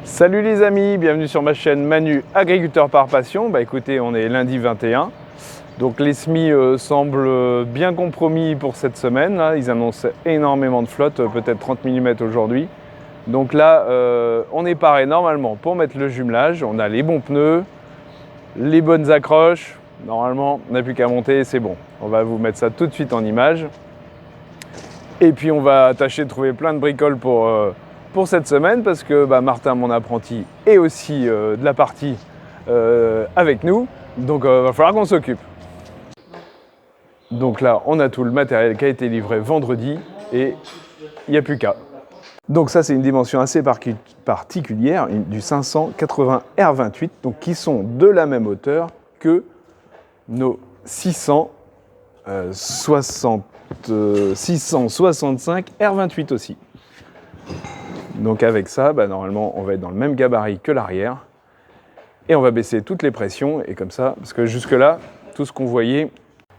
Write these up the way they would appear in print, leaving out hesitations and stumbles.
Salut les amis, bienvenue sur ma chaîne Manu Agriculteur par Passion. Écoutez, on est lundi 21. Donc les semis semblent bien compromis pour cette semaine. Là. Ils annoncent énormément de flotte, peut-être 30 mm aujourd'hui. Donc là, on est paré normalement pour mettre le jumelage. On a les bons pneus, les bonnes accroches. Normalement, on n'a plus qu'à monter, c'est bon. On va vous mettre ça tout de suite en image. Et puis on va tâcher de trouver plein de bricoles pour cette semaine parce que Martin, mon apprenti, est aussi de la partie avec nous. Donc il va falloir qu'on s'occupe. Donc là, on a tout le matériel qui a été livré vendredi et il n'y a plus qu'à. Donc ça, c'est une dimension assez particulière du 580 R28, donc qui sont de la même hauteur que nos 665 R28 aussi. Donc avec ça, normalement, on va être dans le même gabarit que l'arrière. Et on va baisser toutes les pressions. Et comme ça, parce que jusque-là, tout ce qu'on voyait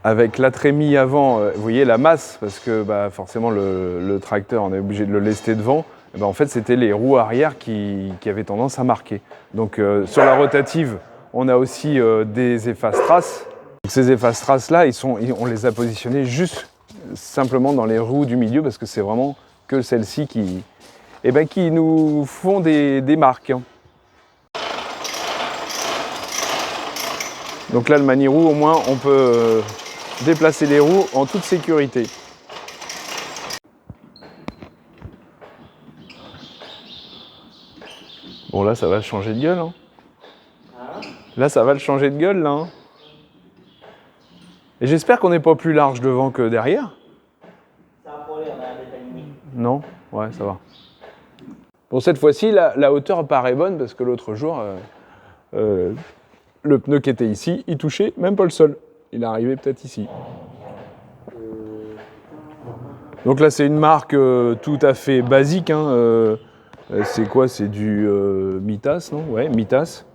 avec la trémie avant, vous voyez la masse, parce que forcément le tracteur, on est obligé de le lester devant. Et en fait, c'était les roues arrière qui avaient tendance à marquer. Donc sur la rotative, on a aussi des efface-traces. Ces efface-traces-là, on les a positionnés juste simplement dans les roues du milieu, parce que c'est vraiment que celles-ci qui nous font des marques. Donc là, le mani-roue, au moins, on peut déplacer les roues en toute sécurité. Bon, là, ça va changer de gueule. Hein. Là, ça va le changer de gueule, là. Hein. Et j'espère qu'on n'est pas plus large devant que derrière. Non? Ouais, ça va. Bon, cette fois-ci, la hauteur paraît bonne parce que l'autre jour, le pneu qui était ici, il touchait même pas le sol. Il est arrivé peut-être ici. Donc là, c'est une marque tout à fait basique. Hein, c'est quoi? C'est du Mitas, non? Ouais, Mitas.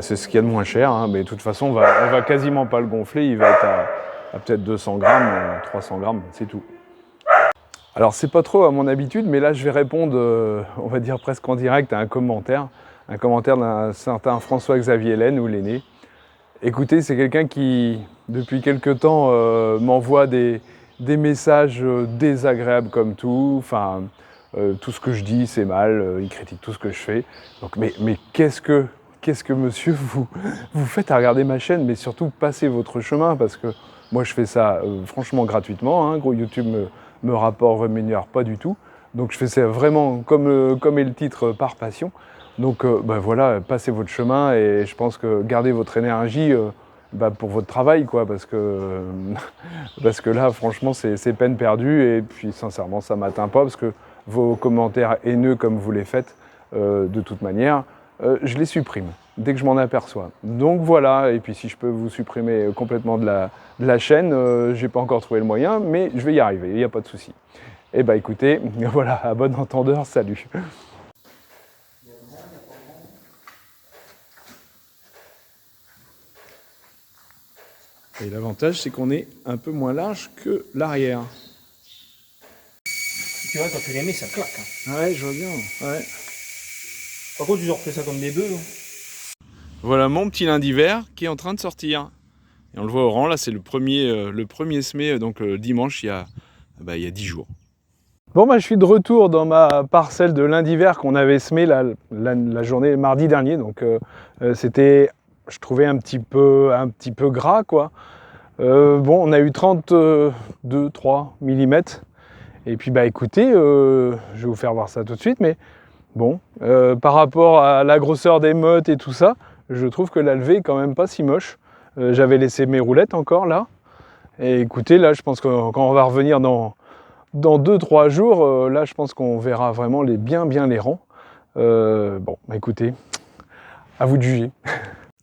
C'est ce qu'il y a de moins cher. Hein, mais de toute façon, on va quasiment pas le gonfler. Il va être à peut-être 200 grammes, 300 grammes, c'est tout. Alors c'est pas trop à mon habitude, mais là je vais répondre, on va dire presque en direct à un commentaire d'un certain François-Xavier Laine ou l'aîné. Écoutez, c'est quelqu'un qui, depuis quelque temps, m'envoie des messages désagréables comme tout. Enfin, tout ce que je dis, c'est mal. Il critique tout ce que je fais. Donc, mais qu'est-ce que monsieur vous faites à regarder ma chaîne? Mais surtout, passez votre chemin parce que moi je fais ça franchement gratuitement. Hein, gros, YouTube me rapporte, rémunère pas du tout. Donc je fais ça vraiment comme est le titre, par passion. Donc voilà, passez votre chemin et je pense que gardez votre énergie pour votre travail, quoi, parce que là, franchement, c'est peine perdue. Et puis sincèrement, ça m'atteint pas parce que vos commentaires haineux comme vous les faites, de toute manière, je les supprime dès que je m'en aperçois. Donc voilà, et puis si je peux vous supprimer complètement de la chaîne, j'ai pas encore trouvé le moyen, mais je vais y arriver, il n'y a pas de souci. Et écoutez, voilà, à bon entendeur, salut. Et l'avantage, c'est qu'on est un peu moins large que l'arrière. Tu vois, quand tu les mets, ça claque. Hein. Ouais, je vois bien, ouais. Par contre, ils ont refait ça comme des bœufs. Hein. Voilà mon petit lundi vert qui est en train de sortir. Et on le voit au rang, là c'est le premier semé, donc dimanche, il y a 10 jours. Bon, je suis de retour dans ma parcelle de lundi vert qu'on avait semé la journée mardi dernier. Donc c'était, je trouvais un petit peu gras, quoi. On a eu 32-3 mm. Et puis écoutez, je vais vous faire voir ça tout de suite, mais bon, par rapport à la grosseur des mottes et tout ça, je trouve que la levée est quand même pas si moche. J'avais laissé mes roulettes encore là. Et écoutez, là, je pense que quand on va revenir dans 2-3 jours, là, je pense qu'on verra vraiment bien les rangs. Écoutez, à vous de juger.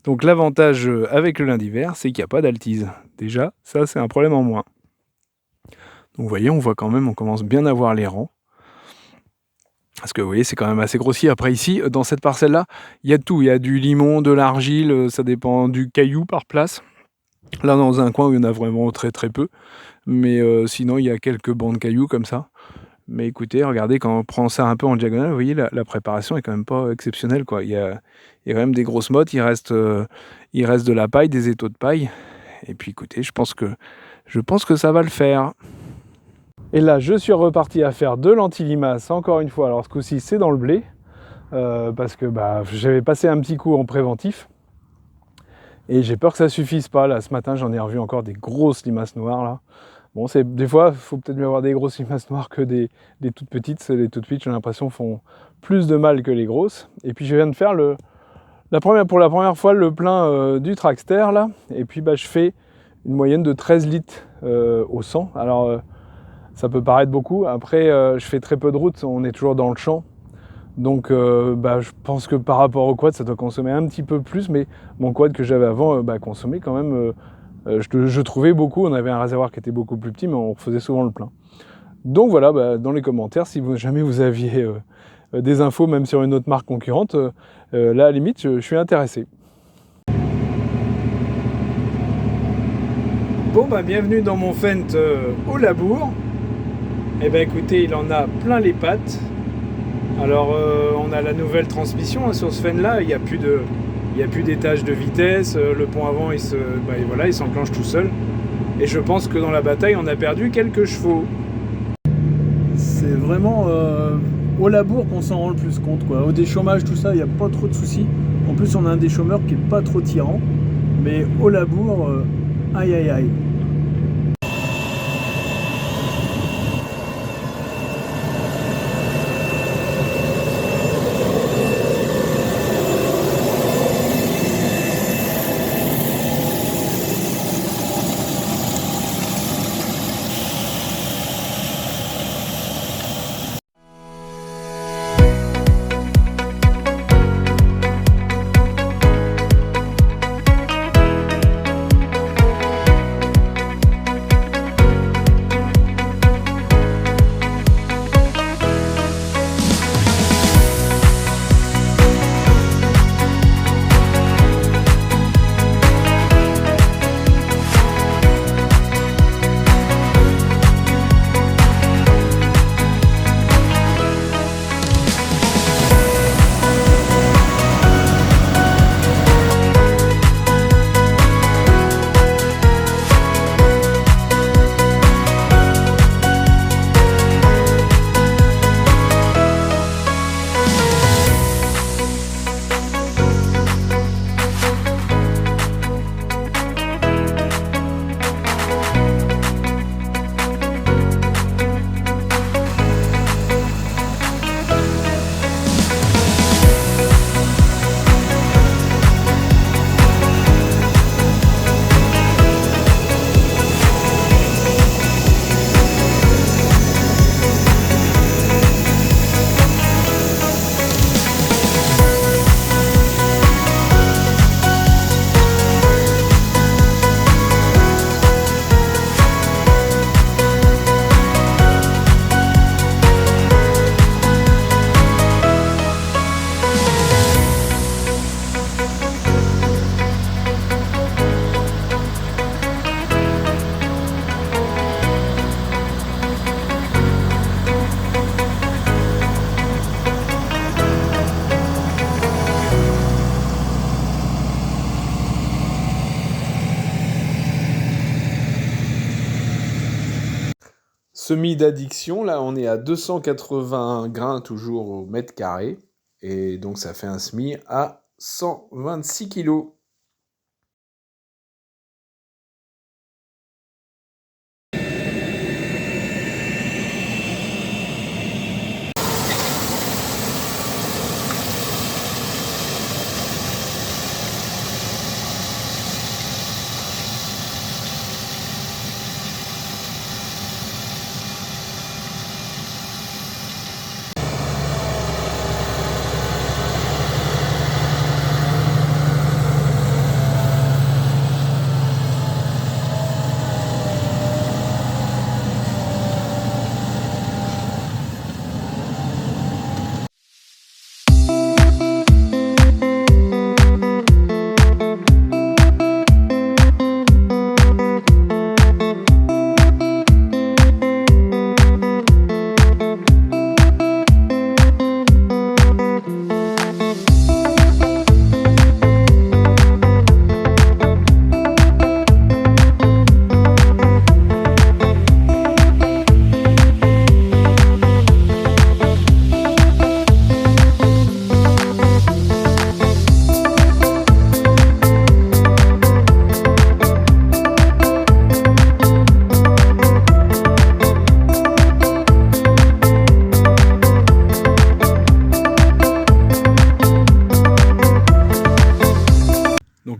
Donc l'avantage avec le lundi vert, c'est qu'il n'y a pas d'altise. Déjà, ça, c'est un problème en moins. Donc vous voyez, on voit quand même, on commence bien à voir les rangs. Parce que vous voyez, c'est quand même assez grossier. Après ici, dans cette parcelle-là, il y a de tout. Il y a du limon, de l'argile, ça dépend du caillou par place. Là, dans un coin où il y en a vraiment très très peu. Mais sinon, il y a quelques bancs de cailloux comme ça. Mais écoutez, regardez, quand on prend ça un peu en diagonale, vous voyez, la préparation est quand même pas exceptionnelle, quoi. Il y a quand même des grosses mottes, il reste de la paille, des étaux de paille. Et puis écoutez, je pense que ça va le faire. Et là, je suis reparti à faire de l'anti-limace, encore une fois. Alors ce coup-ci, c'est dans le blé, parce que j'avais passé un petit coup en préventif. Et j'ai peur que ça suffise pas. Là, ce matin, j'en ai revu encore des grosses limaces noires, là. Bon, des fois, il faut peut-être mieux avoir des grosses limaces noires que des toutes petites. Les toutes petites, j'ai l'impression, font plus de mal que les grosses. Et puis, je viens de faire pour la première fois le plein du Traxter, là. Et puis, je fais une moyenne de 13 litres au 100. Alors, ça peut paraître beaucoup. Après, je fais très peu de route. On est toujours dans le champ. Donc, je pense que par rapport au quad, ça doit consommer un petit peu plus. Mais mon quad que j'avais avant consommait quand même... je trouvais beaucoup, on avait un réservoir qui était beaucoup plus petit, mais on faisait souvent le plein. Donc voilà, dans les commentaires, si jamais vous aviez des infos, même sur une autre marque concurrente, là à la limite, je suis intéressé. Bon, bienvenue dans mon Fendt au labour. Eh écoutez, il en a plein les pattes. Alors, on a la nouvelle transmission sur ce Fendt-là, il n'y a plus d'étage de vitesse, le pont avant il s'enclenche tout seul. Et je pense que dans la bataille on a perdu quelques chevaux. C'est vraiment au labour qu'on s'en rend le plus compte, quoi. Au déchômage, tout ça, il n'y a pas trop de soucis. En plus on a un déchômeur qui est pas trop tyran. Mais au labour, aïe aïe aïe. Semis d'addiction, là on est à 280 grains toujours au mètre carré. Et donc ça fait un semis à 126 kg.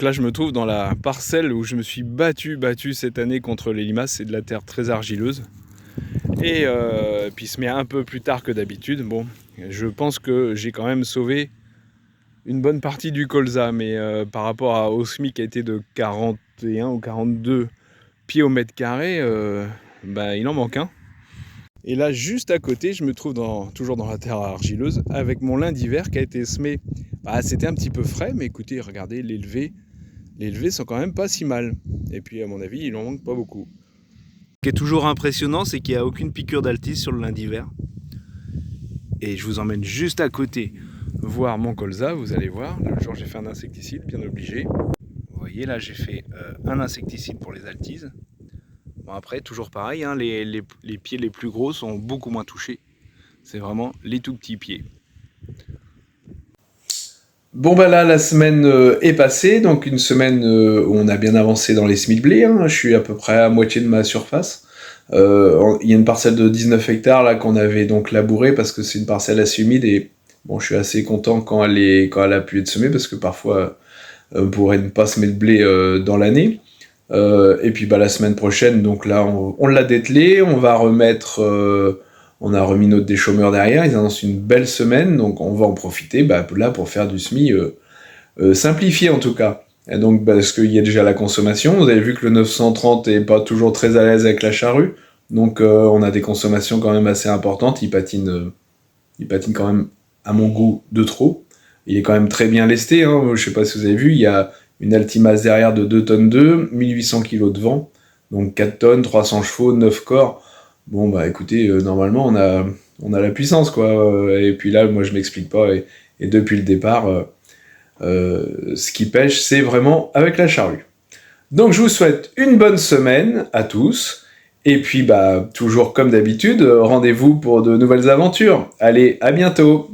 là je me trouve dans la parcelle où je me suis battu cette année contre les limaces. C'est de la terre très argileuse. Et puis il se met un peu plus tard que d'habitude. Bon, je pense que j'ai quand même sauvé une bonne partie du colza, mais par rapport au SMIC qui a été de 41 ou 42 pieds au mètre carré, il en manque un. Et là, juste à côté, je me trouve toujours dans la terre argileuse avec mon lin d'hiver qui a été semé. C'était un petit peu frais, mais écoutez, regardez, les levées sont quand même pas si mal. Et puis, à mon avis, il en manque pas beaucoup. Ce qui est toujours impressionnant, c'est qu'il n'y a aucune piqûre d'altis sur le lin d'hiver. Et je vous emmène juste à côté voir mon colza, vous allez voir. L'autre jour, j'ai fait un insecticide, bien obligé. Vous voyez, là, j'ai fait un insecticide pour les altises. Bon, après, toujours pareil, hein, les pieds les plus gros sont beaucoup moins touchés. C'est vraiment les tout petits pieds. Bon là, la semaine est passée, donc une semaine où on a bien avancé dans les semis de blé. Hein. Je suis à peu près à moitié de ma surface. Il y a une parcelle de 19 hectares là qu'on avait donc labourée parce que c'est une parcelle assez humide et bon, je suis assez content quand elle a pu être semée parce que parfois on pourrait ne pas semer de blé dans l'année. Et puis la semaine prochaine, donc là on l'a dételé, on va remettre, on a remis notre déchômeur derrière, ils annoncent une belle semaine, donc on va en profiter là pour faire du semis simplifié en tout cas. Et donc parce qu'il y a déjà la consommation, vous avez vu que le 930 est pas toujours très à l'aise avec la charrue, donc on a des consommations quand même assez importantes, il patine quand même à mon goût de trop. Il est quand même très bien lesté, hein. Je sais pas si vous avez vu, il y a une altimasse derrière de 2 tonnes 2, 1800 kg de vent, donc 4 tonnes, 300 chevaux, 9 corps. Bon écoutez, normalement on a la puissance quoi, et puis là moi je m'explique pas, et depuis le départ, ce qui pêche c'est vraiment avec la charrue. Donc je vous souhaite une bonne semaine à tous, et puis toujours comme d'habitude, rendez-vous pour de nouvelles aventures. Allez, à bientôt!